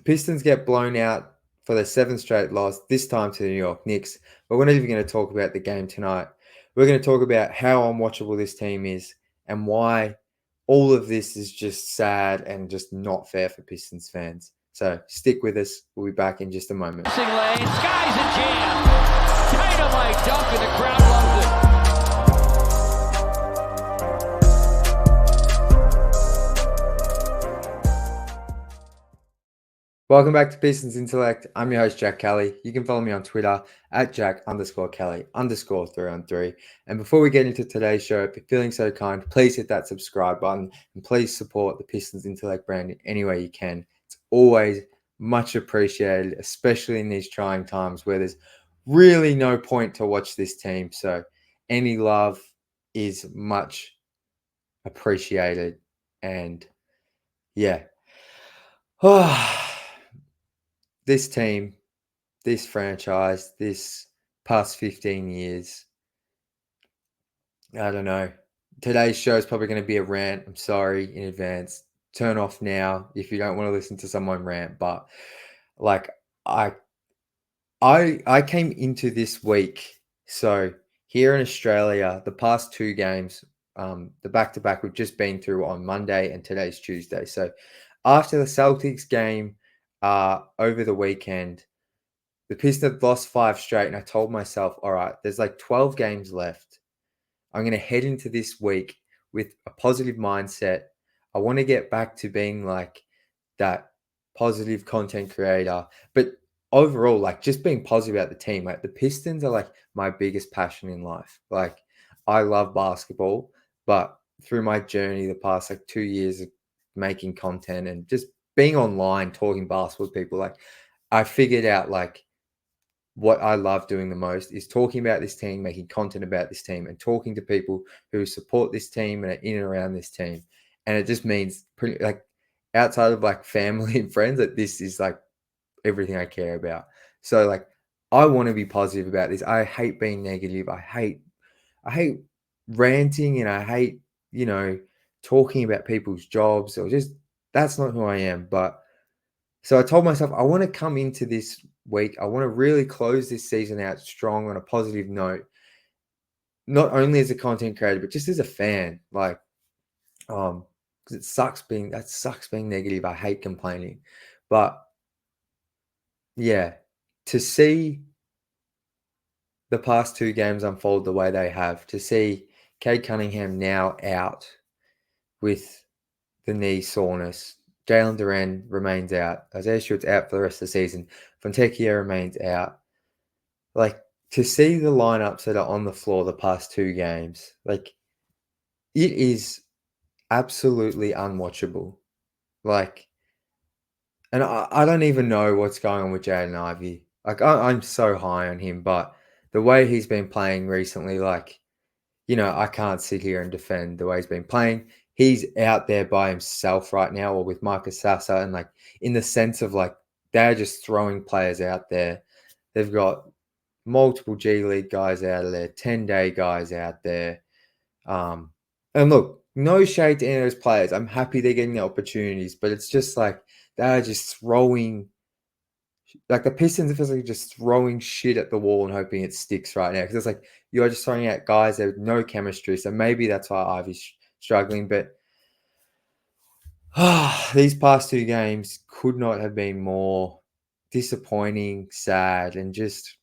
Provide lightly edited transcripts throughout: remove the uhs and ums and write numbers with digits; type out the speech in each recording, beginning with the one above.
Pistons get blown out for their seventh straight loss, this time to the New York Knicks. But we're not even going to talk about the game tonight. We're going to talk about how unwatchable this team is and why all of this is just sad and just not fair for Pistons fans. So stick with us. We'll be back in just a moment. Lane, skies a jam. Dynamite dunk and the crowd loves it. Welcome back to Pistons Intellect. I'm your host, Jack Kelly. You can follow me on Twitter at Jack_Kelly_3on3. And before we get into today's show, if you're feeling so kind, please hit that subscribe button and please support the Pistons Intellect brand in any way you can. It's always much appreciated, especially in these trying times where there's really no point to watch this team. So any love is much appreciated. And yeah. This team, this franchise, this past 15 years, I don't know. Today's show is probably going to be a rant. I'm sorry in advance. Turn off now if you don't want to listen to someone rant. But like I came into this week. So here in Australia, the past two games, the back-to-back we've just been through on Monday and today's Tuesday. So after the Celtics game over the weekend, the Pistons lost 5 straight, and I told myself, all right, there's like 12 games left. I'm going to head into this week with a positive mindset. I want to get back to being like that positive content creator, but overall, like just being positive about the team. Like the Pistons are like my biggest passion in life. Like I love basketball, but through my journey the past like 2 years of making content and just being online talking basketball with people, like I figured out like what I love doing the most is talking about this team, making content about this team, and talking to people who support this team and are in and around this team. And it just means pretty like outside of like family and friends, that this is like everything I care about. So like I want to be positive about this. I hate being negative. I hate ranting, and I hate, talking about people's jobs or just that's not who I am. But so I told myself I want to come into this week. I want to really close this season out strong on a positive note, not only as a content creator, but just as a fan. Like, because it sucks being negative. I hate complaining, but yeah, to see the past two games unfold the way they have, to see Cade Cunningham now out with the knee soreness, Jalen Duren remains out, Isaiah Stewart's out for the rest of the season, Fontecchio remains out. Like, to see the lineups that are on the floor the past two games, like, it is absolutely unwatchable. Like, and I don't even know what's going on with Jaden Ivey. Like, I'm so high on him, but the way he's been playing recently, like, I can't sit here and defend the way he's been playing. He's out there by himself right now, or with Marcus Sassa, and like in the sense of like they're just throwing players out there. They've got multiple G League guys out of there, 10-day guys out there. And look, no shade to any of those players. I'm happy they're getting the opportunities, but it's just like they're just throwing. Like the Pistons are physically just throwing shit at the wall and hoping it sticks right now. Because it's like you're just throwing out guys that have no chemistry. So maybe that's why Ivy's struggling. But these past two games could not have been more disappointing, sad, and just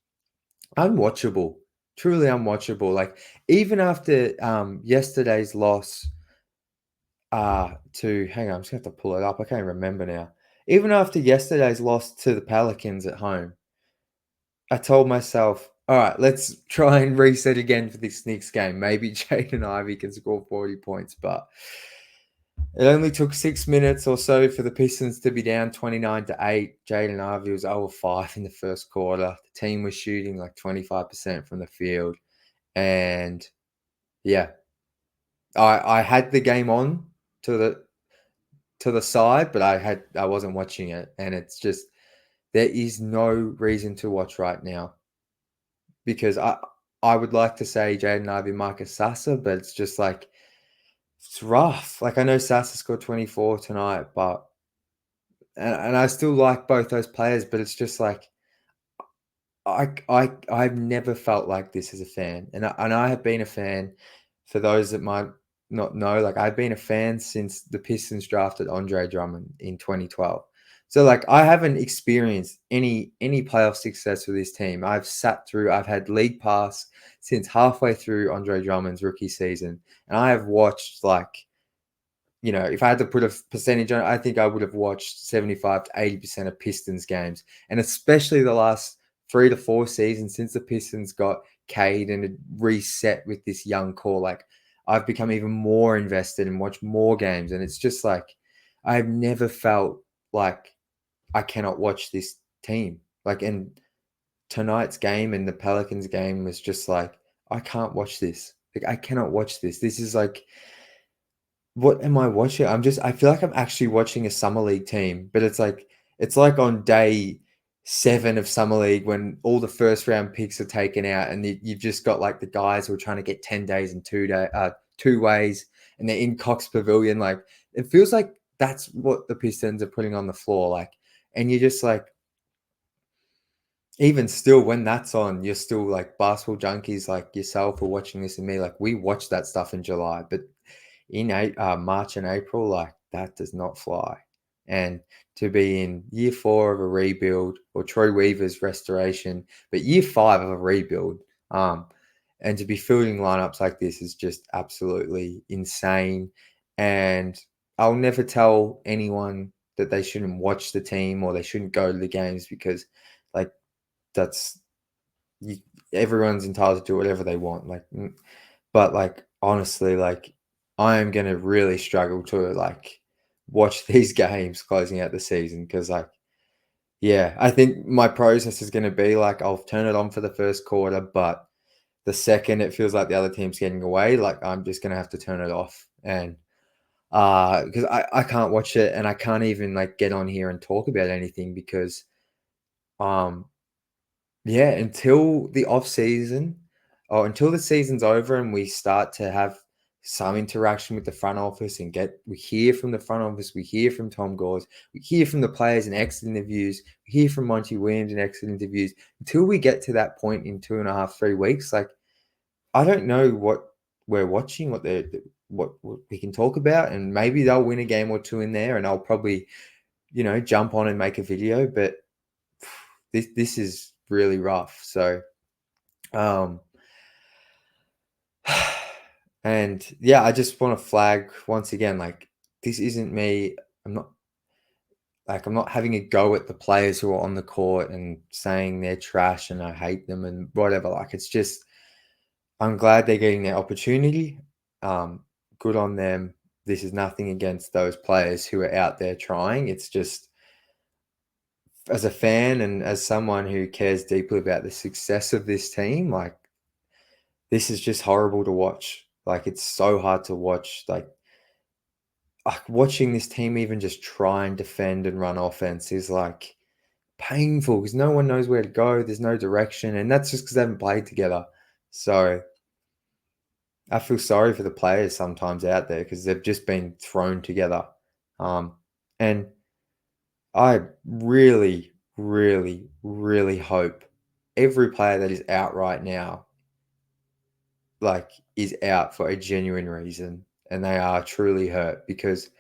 unwatchable. Truly unwatchable. Like even after yesterday's loss to hang on, I'm just gonna have to pull it up. I can't remember now. Even after yesterday's loss to the Pelicans at home, I told myself, all right, let's try and reset again for this Knicks game. Maybe Jaden Ivey can score 40 points, but it only took 6 minutes or so for the Pistons to be down 29-8. Jaden Ivey was 0-5 in the first quarter. The team was shooting like 25% from the field. And yeah, I had the game on to the side, but I wasn't watching it. And it's just, there is no reason to watch right now. Because I would like to say Jaden Ivey, Marcus Sassa, but it's just like, it's rough. Like I know Sassa scored 24 tonight, but and I still like both those players, but it's just like I've never felt like this as a fan, and I have been a fan. For those that might not know, like I've been a fan since the Pistons drafted Andre Drummond in 2012. So like I haven't experienced any playoff success with this team. I've had league pass since halfway through Andre Drummond's rookie season, and I have watched like, if I had to put a percentage on it, I think I would have watched 75 to 80% of Pistons games. And especially the last 3 to 4 seasons since the Pistons got Cade and had reset with this young core, like I've become even more invested and watched more games. And it's just like, I've never felt like I cannot watch this team. Like, and tonight's game and the Pelicans game was just like, I can't watch this. Like, I cannot watch this. This is like, what am I watching? I feel like I'm actually watching a summer league team, but it's like on day 7 of summer league when all the first round picks are taken out, and you've just got like the guys who are trying to get 10 days and 2 ways, and they're in Cox Pavilion. Like it feels like that's what the Pistons are putting on the floor. Like, and you're just like, even still, when that's on, you're still like basketball junkies like yourself are watching this and me. Like we watch that stuff in July, but in March and April, like that does not fly. And to be in year 4 of a rebuild, or Troy Weaver's restoration, but year 5 of a rebuild, and to be fielding lineups like this is just absolutely insane. And I'll never tell anyone that they shouldn't watch the team or they shouldn't go to the games, because like that's you, everyone's entitled to do whatever they want. Like, but like honestly, like I am gonna really struggle to like watch these games closing out the season, because like, yeah, I think my process is gonna be like I'll turn it on for the first quarter, but the second it feels like the other team's getting away, like I'm just gonna have to turn it off. And because I can't watch it, and I can't even like get on here and talk about anything, because um yeah, until the off season, or until the season's over and we start to have some interaction with the front office and we hear from the front office, we hear from Tom Gores, we hear from the players in exit interviews, we hear from Monty Williams in exit interviews. Until we get to that point in 2.5, 3 weeks, like I don't know what we're watching, what we can talk about, and maybe they'll win a game or two in there, and I'll probably jump on and make a video, but this is really rough. So, um, and yeah, I just want to flag once again, like this isn't me. I'm not I'm not having a go at the players who are on the court and saying they're trash and I hate them and whatever. Like it's just, I'm glad they're getting their opportunity. Good on them. This is nothing against those players who are out there trying. It's just, as a fan and as someone who cares deeply about the success of this team, like this is just horrible to watch. Like it's so hard to watch. Like watching this team even just try and defend and run offense is like painful, because no one knows where to go. There's no direction, and that's just because they haven't played together. So I feel sorry for the players sometimes out there, because they've just been thrown together. And I really, really, really hope every player that is out right now, like, is out for a genuine reason and they are truly hurt, because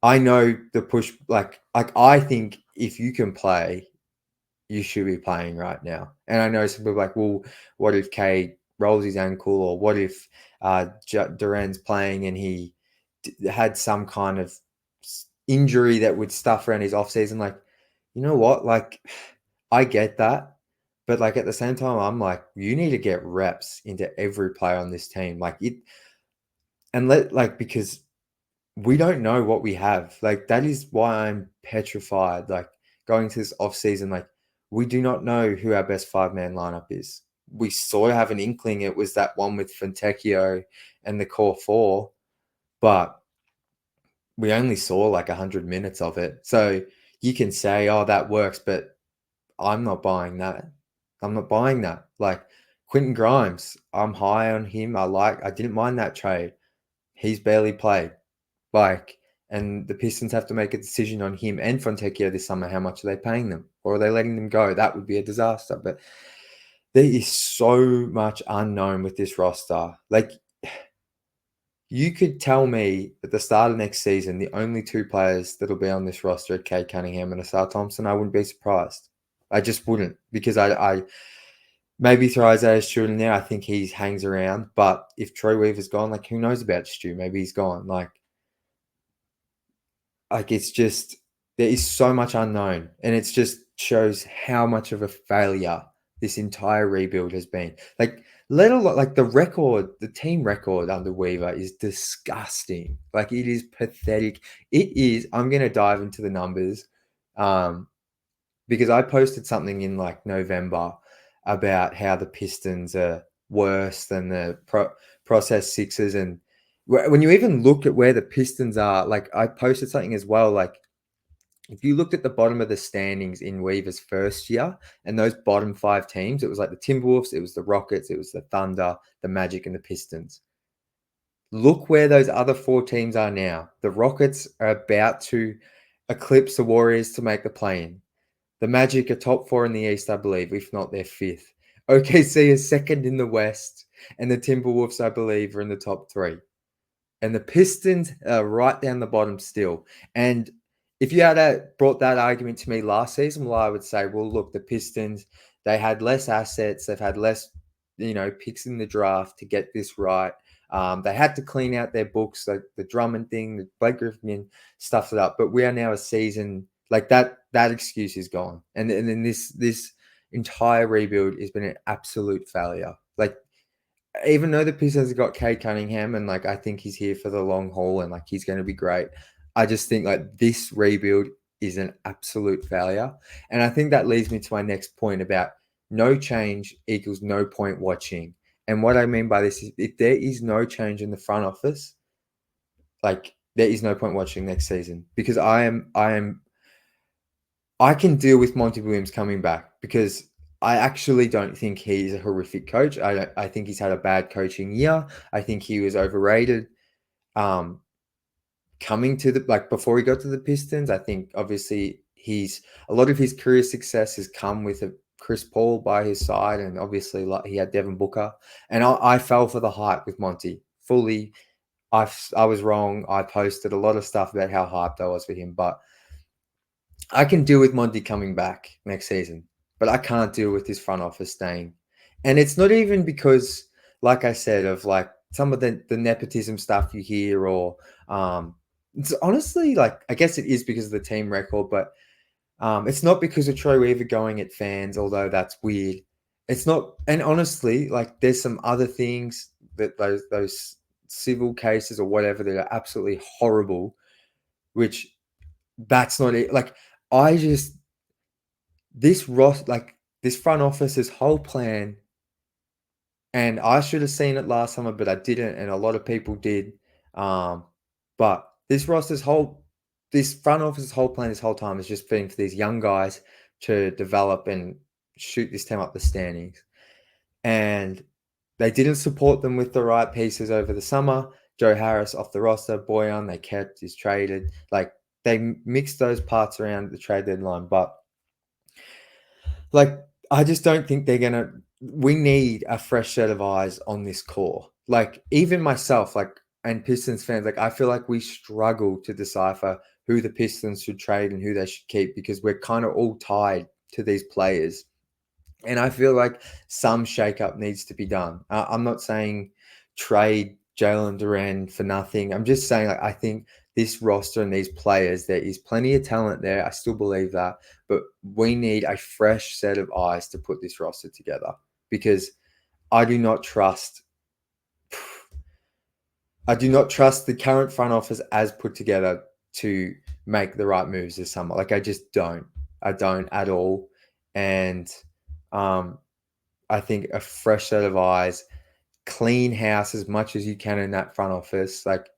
I know the push, like I think if you can play, you should be playing right now. And I know some people are like, well, what if Cade rolls his ankle, or what if Duran's playing and he had some kind of injury that would stuff around his off season? Like, you know what? Like, I get that, but like at the same time, I'm like, you need to get reps into every player on this team, like it, and because we don't know what we have. Like that is why I'm petrified. Like going to this off season, like we do not know who our best 5-man lineup is. We sort of have an inkling it was that one with Fontecchio and the core 4, but we only saw like 100 minutes of it. So you can say, oh, that works, but I'm not buying that. I'm not buying that. Like Quentin Grimes, I'm high on him. I didn't mind that trade. He's barely played. Like, and the Pistons have to make a decision on him and Fontecchio this summer. How much are they paying them? Or are they letting them go? That would be a disaster. But there is so much unknown with this roster. Like, you could tell me at the start of next season, the only two players that'll be on this roster are Cade Cunningham and Asar Thompson. I wouldn't be surprised. I just wouldn't, because I maybe throw Isaiah Stewart in there. I think he hangs around. But if Troy Weaver's gone, like, who knows about Stu? Maybe he's gone. Like it's just, there is so much unknown, and it just shows how much of a failure this entire rebuild has been. Like, let alone, like, the team record under Weaver is disgusting. Like, it is pathetic. It is. I'm gonna dive into the numbers, because I posted something in like November about how the Pistons are worse than the process Sixers, and when you even look at where the Pistons are, like, I posted something as well, like, if you looked at the bottom of the standings in Weaver's first year and those bottom 5 teams, it was like the Timberwolves, it was the Rockets, it was the Thunder, the Magic, and the Pistons. Look where those other 4 teams are now. The Rockets are about to eclipse the Warriors to make the play-in. The Magic are top 4 in the East, I believe, if not they're 5th. OKC is 2nd in the West, and the Timberwolves, I believe, are in the top 3. And the Pistons are right down the bottom still. And if you had brought that argument to me last season, well, I would say, well, look, the Pistons, they had less assets. They've had less, picks in the draft to get this right. They had to clean out their books, like the Drummond thing, the Blake Griffin stuffed it up. But we are now a season, like, that excuse is gone. And then this entire rebuild has been an absolute failure. Like, even though the Pistons have got Cade Cunningham, and like, I think he's here for the long haul, and like, he's going to be great, I just think like this rebuild is an absolute failure. And I think that leads me to my next point about no change equals no point watching. And what I mean by this is, if there is no change in the front office, like, there is no point watching next season, because I can deal with Monty Williams coming back, because I actually don't think he's a horrific coach. I think he's had a bad coaching year. I think he was overrated. Coming to before he got to the Pistons, I think obviously a lot of his career success has come with Chris Paul by his side, and obviously he had Devin Booker. And I fell for the hype with Monty fully. I was wrong. I posted a lot of stuff about how hyped I was for him, but I can deal with Monty coming back next season, but I can't deal with this front office staying. And it's not even because, like I said, of like some of the nepotism stuff you hear, or it's honestly, like, I guess it is because of the team record, but it's not because of Troy Weaver going at fans, although that's weird. It's not, and honestly, like, there's some other things that those civil cases or whatever that are absolutely horrible, which that's not it. Like, this front office's whole plan, and I should have seen it last summer, but I didn't, and a lot of people did. But this front office's whole plan this whole time is just been for these young guys to develop and shoot this team up the standings. And they didn't support them with the right pieces over the summer. Joe Harris off the roster, Boyan, they kept, is traded. Like, they mixed those parts around the trade deadline, but like, I just don't think we need a fresh set of eyes on this core. Like, even myself, like, and Pistons fans, like, I feel like we struggle to decipher who the Pistons should trade and who they should keep, because we're kind of all tied to these players. And I feel like some shakeup needs to be done. I'm not saying trade Jalen Duran for nothing. I'm just saying, like, I think this roster and these players, there is plenty of talent there. I still believe that. But we need a fresh set of eyes to put this roster together, because I do not trust the current front office as put together to make the right moves this summer. Like, I just don't. I don't at all. And I think a fresh set of eyes, clean house as much as you can in that front office, like,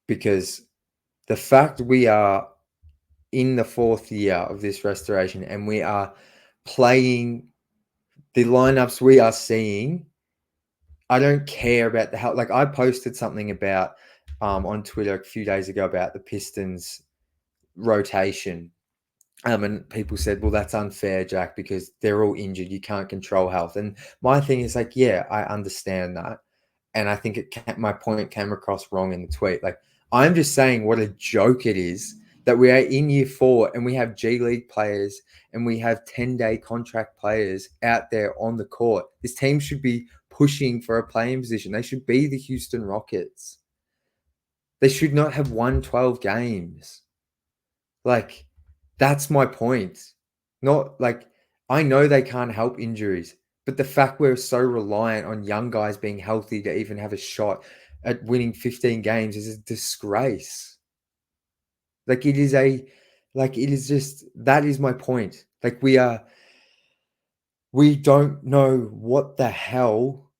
because the fact we are in the 4th year of this restoration and we are playing the lineups we are seeing, I don't care about the help. Like, I posted something about on Twitter a few days ago about the Pistons rotation. And people said, well, that's unfair, Jack, because they're all injured. You can't control health. And my thing is like, yeah, I understand that. And I think my point came across wrong in the tweet. Like, I'm just saying what a joke it is that we are in year 4 and we have G League players and we have 10-day contract players out there on the court. This team should be pushing for a playing position. They should be the Houston Rockets. They should not have won 12 games. Like, that's my point. Not like, I know they can't help injuries, but the fact we're so reliant on young guys being healthy to even have a shot at winning 15 games is a disgrace. Like, it is just, that is my point. Like, we don't know what the hell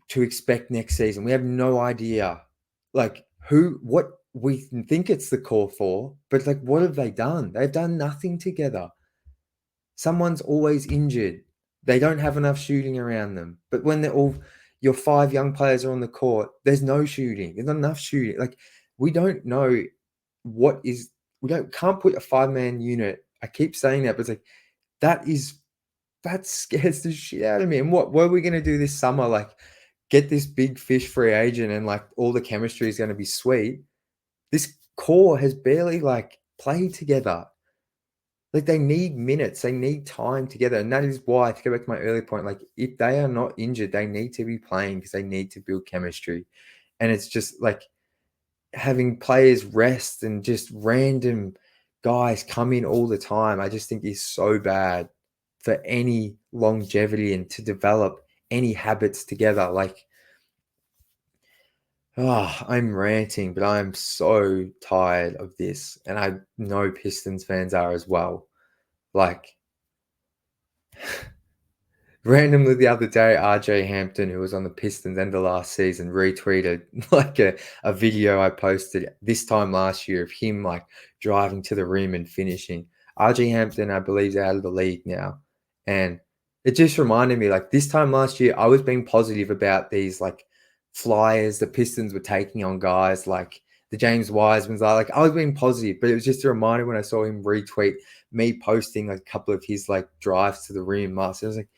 to expect next season. We have no idea. Like, what we think it's the core for, but like, what have they done? They've done nothing together. Someone's always injured. They don't have enough shooting around them. But when your 5 young players are on the court, there's no shooting. There's not enough shooting. Like, we don't know can't put a 5-man unit. I keep saying that, but it's like, that scares the shit out of me. And what are we going to do this summer? Like, get this big fish free agent and like all the chemistry is going to be sweet. This core has barely like played together. Like, they need minutes. They need time together. And that is why, to go back to my earlier point, like, if they are not injured, they need to be playing because they need to build chemistry. And it's just like having players rest and just random guys come in all the time, I just think is so bad for any longevity and to develop any habits together. Like, I'm ranting, but I'm so tired of this. And I know Pistons fans are as well. Like, randomly the other day, RJ Hampton, who was on the Pistons end of last season, retweeted like a video I posted this time last year of him like driving to the rim and finishing. RJ Hampton, I believe, is out of the league now. And it just reminded me, like, this time last year, I was being positive about these like flyers the Pistons were taking on guys like the James Wisemans. Like, I was being positive, but it was just a reminder when I saw him retweet me posting like a couple of his like drives to the rim last year. I was like,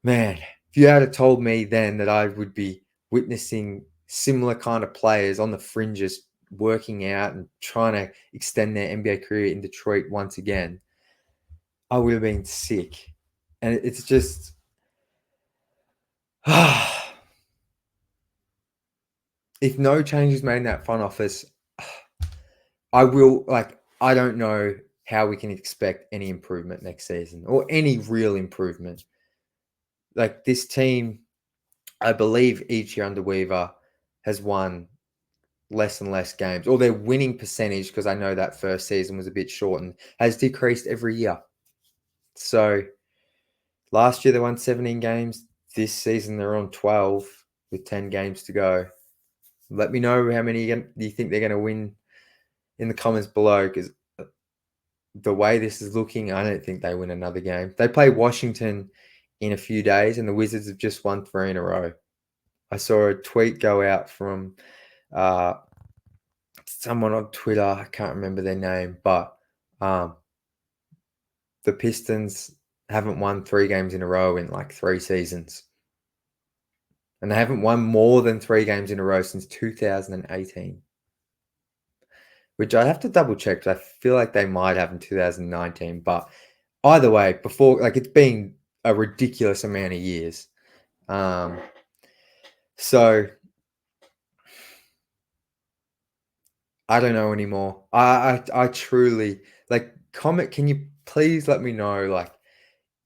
man, if you had told me then that I would be witnessing similar kind of players on the fringes working out and trying to extend their NBA career in Detroit once again, I would have been sick. And it's just, if no change is made in that front office, I don't know how we can expect any improvement next season or any real improvement. Like, this team, I believe each year under Weaver has won less and less games, or their winning percentage, because I know that first season was a bit shortened, has decreased every year. So last year they won 17 games. This season they're on 12 with 10 games to go. Let me know how many do you think they're going to win in the comments below, because the way this is looking, I don't think they win another game. They play Washington in a few days, and the Wizards have just won 3 in a row. I saw a tweet go out from someone on Twitter. I can't remember their name, but the Pistons haven't won 3 games in a row in like 3 seasons. And they haven't won more than 3 games in a row since 2018. Which I have to double check, because I feel like they might have in 2019. But either way, before, like, it's been a ridiculous amount of years. So I don't know anymore. I truly, like, comment. Can you please let me know, like,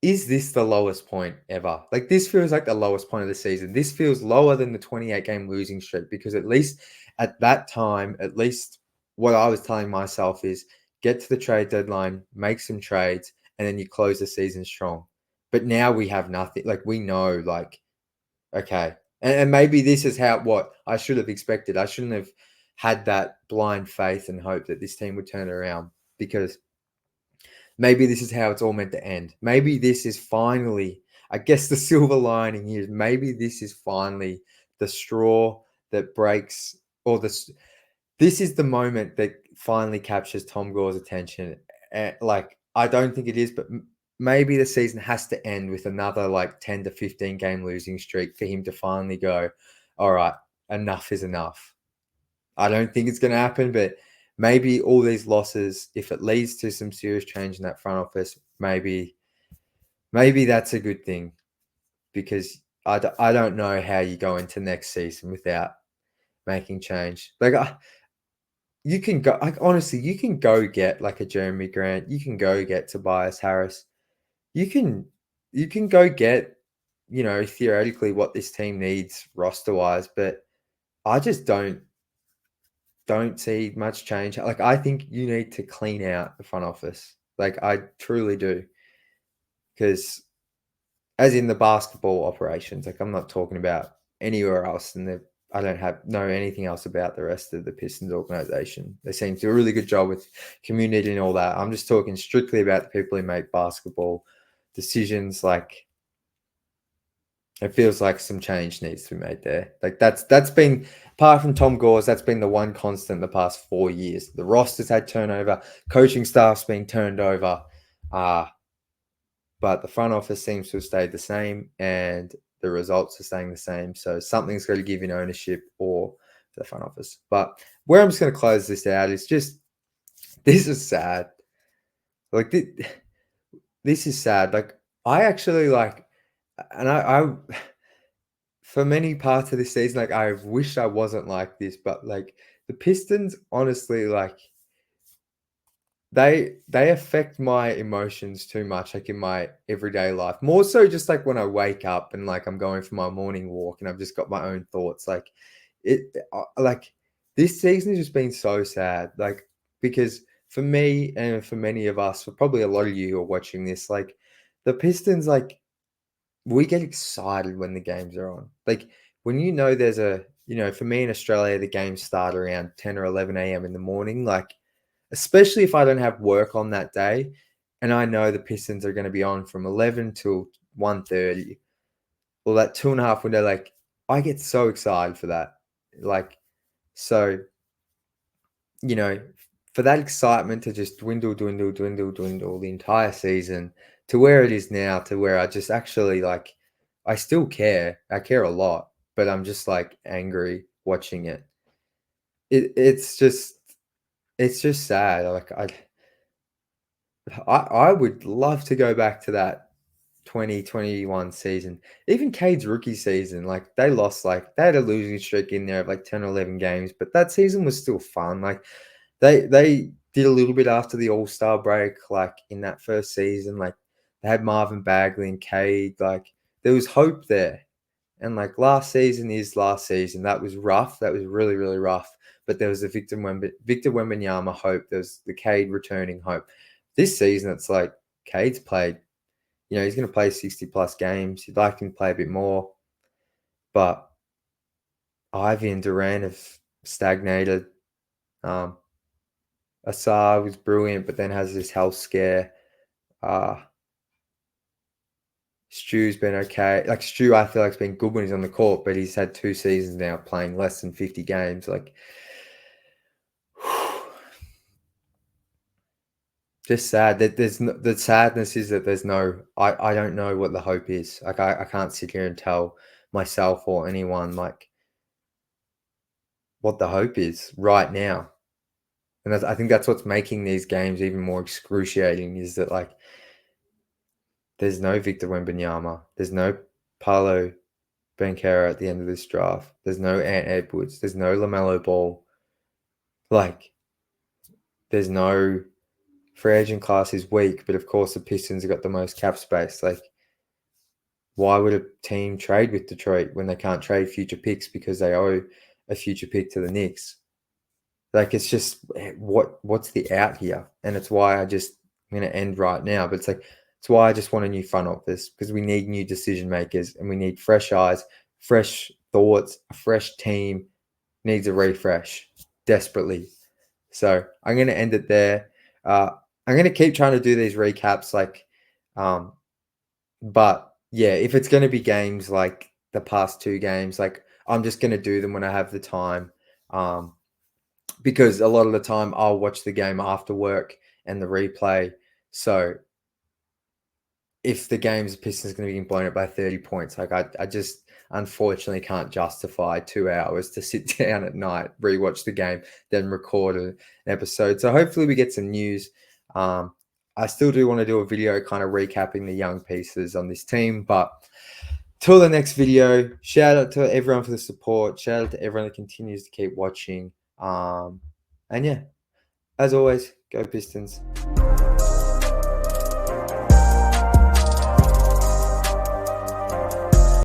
is this the lowest point ever? Like, this feels like the lowest point of the season. This feels lower than the 28-game losing streak, because at least at that time, at least what I was telling myself is get to the trade deadline, make some trades, and then you close the season strong. But now we have nothing. Like, we know, like, okay. And maybe this is what I should have expected. I shouldn't have had that blind faith and hope that this team would turn it around, because maybe this is how it's all meant to end. Maybe this is finally, I guess the silver lining here is maybe this is finally the straw that breaks or this is the moment that finally captures Tom Gore's attention. Like, I don't think it is, but maybe the season has to end with another like 10 to 15 game losing streak for him to finally go, all right, enough is enough. I don't think it's going to happen, but maybe all these losses, if it leads to some serious change in that front office, maybe that's a good thing, because I don't know how you go into next season without making change. Like, you can go, like, honestly, you can go get like a Jeremy Grant. You can go get Tobias Harris. You can go get, theoretically what this team needs roster wise, but I just don't see much change. Like, I think you need to clean out the front office. Like, I truly do. Because as in the basketball operations, like, I'm not talking about anywhere else, and I don't know anything else about the rest of the Pistons organization. They seem to do a really good job with community and all that. I'm just talking strictly about the people who make basketball decisions. Like, it feels like some change needs to be made there. Like, that's been, apart from Tom Gore's, that's been the one constant the past 4 years. The roster's had turnover, coaching staff's been turned over, but the front office seems to have stayed the same, and the results are staying the same. So something's got to give in ownership or the front office. But where I'm just going to close this out is just, this is sad. Like, this is sad. Like, I actually like, and I for many parts of this season, like, I wish I wasn't like this, but like, the Pistons, honestly, like, they affect my emotions too much, like, in my everyday life. More so just like when I wake up and like I'm going for my morning walk and I've just got my own thoughts. Like, like, this season has just been so sad. Like, because for me and for many of us, for probably a lot of you who are watching this, like, the Pistons, like, we get excited when the games are on. Like, when there's for me in Australia, the games start around 10 or 11 a.m. in the morning. Like, especially if I don't have work on that day, and I know the Pistons are going to be on from 11 till 1:30, or that 2.5 window, like, I get so excited for that. Like, so, you know, for that excitement to just dwindle the entire season to where it is now, to where I just actually, like, I still care. I care a lot, but I'm just like angry watching it. It's just sad. Like, I would love to go back to that 2021 season. Even Cade's rookie season, like, they lost, like, they had a losing streak in there of like 10 or 11 games, but that season was still fun. Like, they did a little bit after the All-Star break, like, in that first season. Like, they had Marvin Bagley and Cade. Like, there was hope there. And like, last season is last season. That was rough. That was really, really rough. But there was the Victor Wembanyama hope. There's the Cade returning hope. This season, it's like, Cade's played, he's going to play 60 plus games. You'd like him to play a bit more. But Ivy and Durant have stagnated. Asar was brilliant, but then has this health scare. Stu's been okay. Like, Stu, I feel like, has been good when he's on the court, but he's had 2 seasons now playing less than 50 games. Like, just sad that the sadness is that there's no, I don't know what the hope is. Like, I can't sit here and tell myself or anyone, like, what the hope is right now. And I think that's what's making these games even more excruciating, is that, like, there's no Victor Wembanyama. There's no Paolo Banchero at the end of this draft. There's no Ant Edwards. There's no LaMelo Ball. Like, there's no, free agent class is weak, but of course the Pistons have got the most cap space. Like, why would a team trade with Detroit when they can't trade future picks because they owe a future pick to the Knicks? Like, it's just, what's the out here? And it's why I'm going to end right now. But it's why I just want a new front office, because we need new decision makers and we need fresh eyes, fresh thoughts. A fresh team needs a refresh desperately. So I'm going to end it there. I'm going to keep trying to do these recaps, like, but yeah, if it's going to be games like the past 2 games, like, I'm just going to do them when I have the time. because a lot of the time I'll watch the game after work and the replay. So if the game's Pistons going to be blown up by 30 points, like I just unfortunately can't justify 2 hours to sit down at night, rewatch the game, then record an episode. So hopefully we get some news. I still do want to do a video kind of recapping the young pieces on this team, but till the next video, shout out to everyone for the support. Shout out to everyone that continues to keep watching. And yeah, as always, go Pistons.